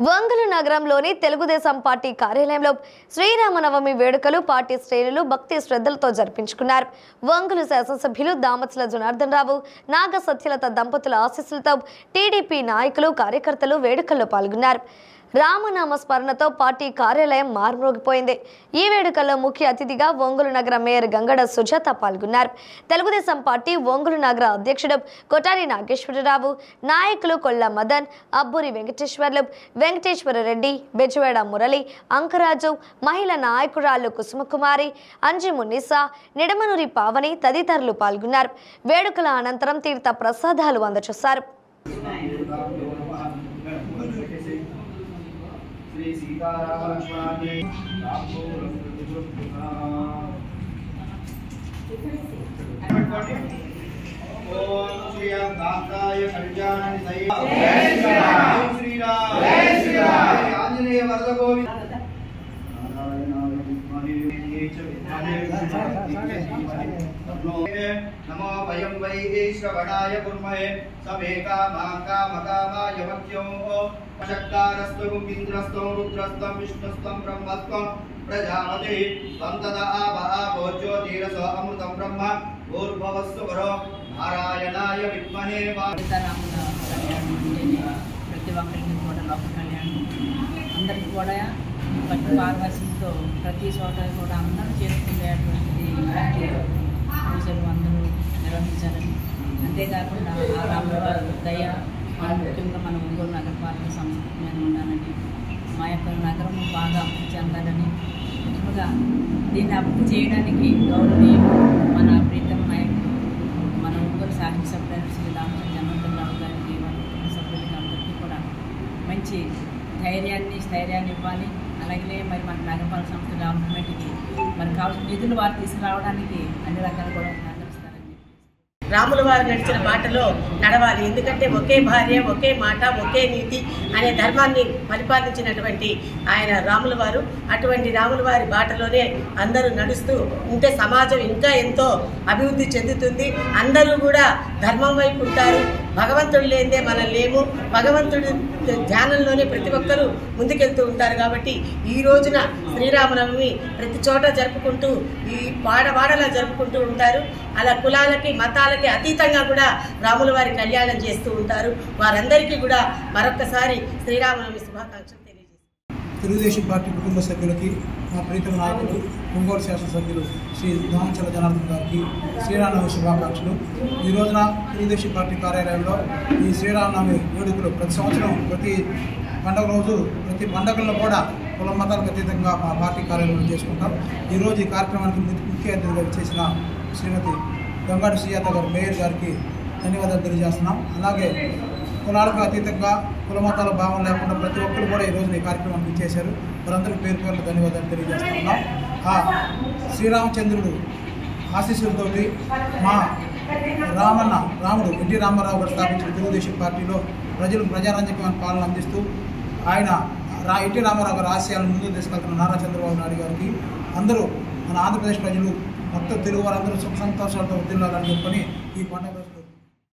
వంగలు నగరంలోని తెలుగుదేశం పార్టీ కార్యాలయంలో శ్రీరామనవమి వేడుకలు పార్టీ శ్రేణులు భక్తి శ్రద్ధలతో జరిపించుకున్నారు. వంగలు శాసనసభ్యులు దామత్ల జనార్దన్ రావు, నాగ సత్యలత దంపతుల ఆశీస్సులతో టీడీపీ నాయకులు కార్యకర్తలు వేడుకల్లో పాల్గొన్నారు. రామనామ స్మరణతో పార్టీ కార్యాలయం మార్మోగిపోయింది. ఈ వేడుకల్లో ముఖ్య అతిథిగా ఒంగోలు నగర మేయర్ గంగడ సుజాత పాల్గొన్నారు. తెలుగుదేశం పార్టీ ఒంగోలు నగర అధ్యక్షుడు కొటారి నాగేశ్వరరావు, నాయకులు కొల్ల మదన్, అబ్బూరి వెంకటేశ్వర్లు, వెంకటేశ్వర రెడ్డి, బెజవాడ మురళి, అంకరాజు, మహిళా నాయకురాళ్లు కుసుమకుమారి, అంజి మున్నిసా, నిడమనూరి పావని తదితరులు పాల్గొన్నారు. వేడుకల అనంతరం తీర్థ ప్రసాదాలు అందజేశారు. श्री सीताराम लक्ष्मणानि ओम श्री कांताय कल्याण जय श्री राम आंजनेय वरद गोविंद नमो वयं वै श्रवणाय कुर्महे समेका कामकामाय वक्ष्यो शक्तारस्तु इन्द्रस्तु रुद्रस्तं विष्णुस्तं ब्रह्मस्तं प्रजापतिः तन्तदा आभो ज्योतिरसो अमृतं ब्रह्म भूर्भुवस्सु वरो नारायणाय विद्महे ప్రతి ఒక్కరికి కూడా లోక కళ్యాణం అందరికీ కూడా భక్తి పారవశ్యంతో ప్రతి చోట కూడా అందరూ చేసుకునేటువంటిది పూజలు అందరూ నిర్వహించాలని, అంతేకాకుండా ఆ రాములవారి దయ ముఖ్యంగా మన ఒంగోలు నగరపాలక సంస్థ మీద ఉండాలని, మా యొక్క నగరం బాగా అభివృద్ధి చెందాలని, ముఖ్యంగా దీన్ని అభివృద్ధి చేయడానికి గౌరవనీయులు మన ప్రీతం నాయకులు మన ఒంగోలు శాసనసభ్యులు శ్రీ దామత్ల జనార్దన్ రావు గారికి, మన కుటుంబ సభ్యులకి అందరికీ కూడా మంచి స్థైర్యాన్ని ఇవ్వాలి. అలాగే మరి మన నగరపాలక సంస్థ గవర్నమెంట్కి మరి కావాల్సిన నిధులు వారు తీసుకురావడానికి అన్ని రకాలు కూడా రాముల వారు నడిచిన బాటలో నడవాలి. ఎందుకంటే ఒకే భార్య, ఒకే మాట, ఒకే నీతి అనే ధర్మాన్ని పరిపాలించినటువంటి ఆయన రాముల వారు. అటువంటి రాముల వారి బాటలోనే అందరూ నడుస్తూ ఉంటే సమాజం ఇంకా ఎంతో అభివృద్ధి చెందుతుంది. అందరూ కూడా ధర్మం వైపు ఉంటారు. భగవంతుడు లేదే మనం లేము. భగవంతుడి ధ్యానంలోనే ప్రతి ఒక్కరూ ముందుకెళ్తూ ఉంటారు. కాబట్టి ఈ రోజున శ్రీరామనవమి ప్రతి చోట జరుపుకుంటూ ఈ వాడవాడలా జరుపుకుంటూ ఉంటారు. అలా కులాలకి మతాలకి అతీతంగా కూడా రాముల వారి కళ్యాణం చేస్తూ ఉంటారు. వారందరికీ కూడా మరొకసారి శ్రీరామనవమి శుభాకాంక్షలు తెలియజేస్తారు. తెలుగుదేశం పార్టీ కుటుంబ సభ్యులకి, మా ప్రీతం నాయకులు ఒంగోలు శాసనసభ్యులు శ్రీ దామత్ల జనార్దన్ గారికి శ్రీరామనవమి శుభాకాంక్షలు. ఈ రోజున తెలుగుదేశం పార్టీ కార్యాలయంలో ఈ శ్రీరామనవమి వేడుకలు ప్రతి సంవత్సరం ప్రతి పండుగ రోజు ప్రతి పండుగల్లో కూడా కుల మతాలకు అతీతంగా మా పార్టీ కార్యాలయంలో చేసుకుంటాం. ఈరోజు ఈ కార్యక్రమానికి ముఖ్య అతిథిగా చేసిన శ్రీమతి గంగాడి సుజాత గారు మేయర్ గారికి ధన్యవాదాలు తెలియజేస్తున్నాం. అలాగే కులాలకు అతీతంగా కుల మతాల భావం లేకుండా ప్రతి ఒక్కరు కూడా ఈరోజు ఈ కార్యక్రమానికి ఇచ్చేశారు. వారందరికీ పేరు పేర్లు ధన్యవాదాలు తెలియజేస్తున్నాం. ఆ శ్రీరామచంద్రుడు ఆశీస్సులతోటి మా రాముడు ఎన్టీ రామారావు గారు స్థాపించిన తెలుగుదేశం పార్టీలో ప్రజలకు ప్రజారంజకమైన పాలన అందిస్తూ ఆయన ఎన్టీ రామారావు గారి ఆశయాలను ముందుకు తీసుకెళ్తున్న నారా చంద్రబాబు నాయుడు గారికి అందరూ మన ఆంధ్రప్రదేశ్ ప్రజలు మొత్తం తెలుగు వారందరూ సుఖ సంతోషాలతో వర్ధిల్లాలని చెప్పని ఈ పండుగ